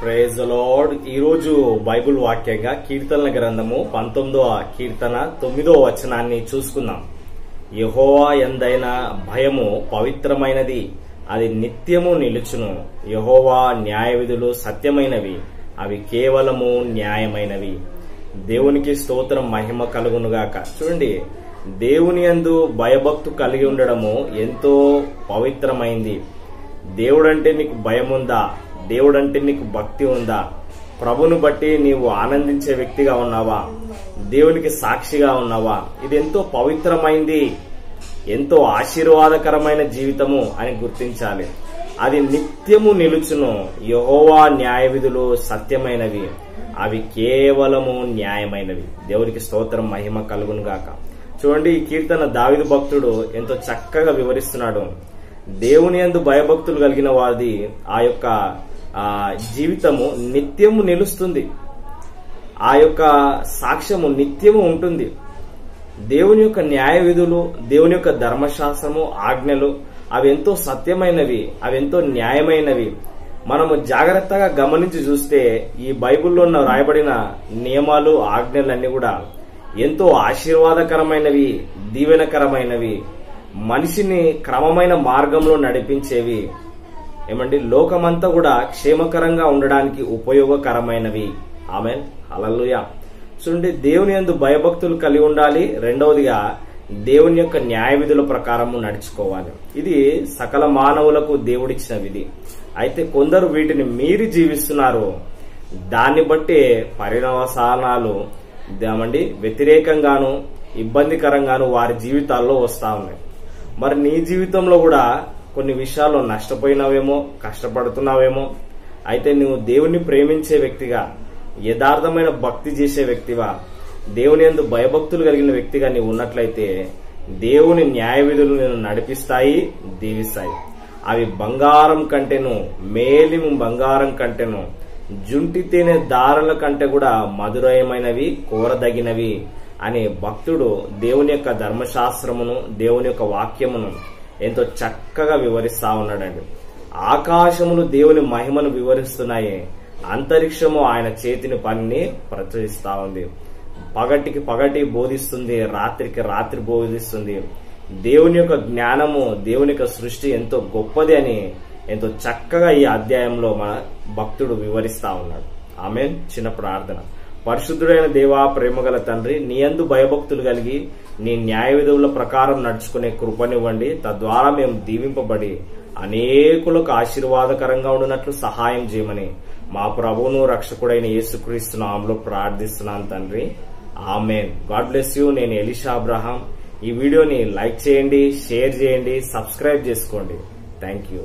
Praise the lord. ఈ రోజు Bible వాక్యంగా కీర్తనల గ్రంథము 19వ కీర్తన 9వ వచనాన్ని చూసుకుందాం. యెహోవా యందైన భయము పవిత్రమైనది, అది నిత్యము నిలుచును. యెహోవా న్యాయ విధులు సత్యమైనవి, అవి కేవలము న్యాయమైనవి. దేవునికి స్తోత్రం, మహిమ కలుగునుగాక. చూడండి, దేవుని యందు భయభక్తు కలిగి ఉండడము ఎంతో పవిత్రమైంది. దేవుడంటే నీకు భయం ఉందా? దేవుడంటే నీకు భక్తి ఉందా? ప్రభును బట్టి నీవు ఆనందించే వ్యక్తిగా ఉన్నావా? దేవునికి సాక్షిగా ఉన్నావా? ఇది ఎంతో పవిత్రమైంది, ఎంతో ఆశీర్వాదకరమైన జీవితము అని గుర్తించాలి. అది నిత్యము నిలుచును. యెహోవా న్యాయ విధులు సత్యమైనవి, అవి కేవలము న్యాయమైనవి. దేవునికి స్తోత్రం, మహిమ కలుగును గాక. చూడండి, ఈ కీర్తన దావీదు భక్తుడు ఎంతో చక్కగా వివరిస్తున్నాడు. దేవుని యందు భయభక్తులు కలిగిన వాది ఆ యొక్క జీవితము నిత్యము నిలుస్తుంది. ఆ యొక్క సాక్ష్యము నిత్యము ఉంటుంది. దేవుని యొక్క న్యాయ విధులు, దేవుని యొక్క ధర్మశాస్త్రము, ఆజ్ఞలు అవి ఎంతో సత్యమైనవి, అవి ఎంతో న్యాయమైనవి. మనము జాగ్రత్తగా గమనించి చూస్తే ఈ బైబిల్లో రాయబడిన నియమాలు, ఆజ్ఞలన్నీ కూడా ఎంతో ఆశీర్వాదకరమైనవి, దీవెనకరమైనవి, మనిషిని క్రమమైన మార్గంలో నడిపించేవి. ఏమండి, లోకమంతా కూడా క్షేమకరంగా ఉండడానికి ఉపయోగకరమైనవి. ఆమేన్, హల్లెలూయా. చూడండి, దేవుని యందు భయభక్తులు కలిగి ఉండాలి. రెండవదిగా దేవుని యొక్క న్యాయ విధుల ప్రకారము నడుచుకోవాలి. ఇది సకల మానవులకు దేవుడిచ్చిన విధి. అయితే కొందరు వీటిని మీరి జీవిస్తున్నారు. దాన్ని బట్టే పరిణామాలు ఏమండి వ్యతిరేకంగాను, ఇబ్బందికరంగాను వారి జీవితాల్లో వస్తా ఉన్నాయి. మరి నీ జీవితంలో కూడా కొన్ని విషయాల్లో నష్టపోయినావేమో, కష్టపడుతున్నావేమో. అయితే నువ్వు దేవుణ్ణి ప్రేమించే వ్యక్తిగా, యథార్థమైన భక్తి చేసే వ్యక్తివా, దేవుని యందు భయభక్తులు కలిగిన వ్యక్తిగా నీవు ఉన్నట్లయితే దేవుని న్యాయ విధులు నిన్ను నడిపిస్తాయి, దీవిస్తాయి. అవి బంగారం కంటేను, మేలిము బంగారం కంటేను, జుంటి తేనె దారుల కంటే కూడా మధురమైనవి, కోరదగినవి అనే భక్తుడు దేవుని యొక్క ధర్మశాస్త్రమును, దేవుని యొక్క వాక్యమును ఎంతో చక్కగా వివరిస్తా ఉన్నాడండి. ఆకాశములు దేవుని మహిమను వివరిస్తున్నాయి, అంతరిక్షము ఆయన చేతిని పనిని ప్రచురిస్తా ఉంది. పగటికి పగటి బోధిస్తుంది, రాత్రికి రాత్రి బోధిస్తుంది. దేవుని యొక్క జ్ఞానము, దేవుని యొక్క సృష్టి ఎంతో గొప్పది అని ఎంతో చక్కగా ఈ అధ్యాయంలో మన భక్తుడు వివరిస్తా ఉన్నాడు. ఆమేన్. చిన్న ప్రార్థన. పరిశుద్ధుడైన దేవా, ప్రేమగల తండ్రి, నీ యందు భయభక్తులు కలిగి నీ న్యాయ విధుల ప్రకారం నడుచుకునే కృపనివ్వండి. తద్వారా మేము దీవింపబడి అనేకులకు ఆశీర్వాదకరంగా ఉండినట్లు సహాయం చేయమని మా ప్రభువును రక్షకుడైన యేసుక్రీస్తు నామములో ప్రార్థిస్తున్నాను తండ్రి. ఆమేన్. God bless you. నేను ఎలీషా అబ్రహాం. ఈ వీడియోని లైక్ చేయండి, షేర్ చేయండి, సబ్స్క్రైబ్ చేసుకోండి. Thank you.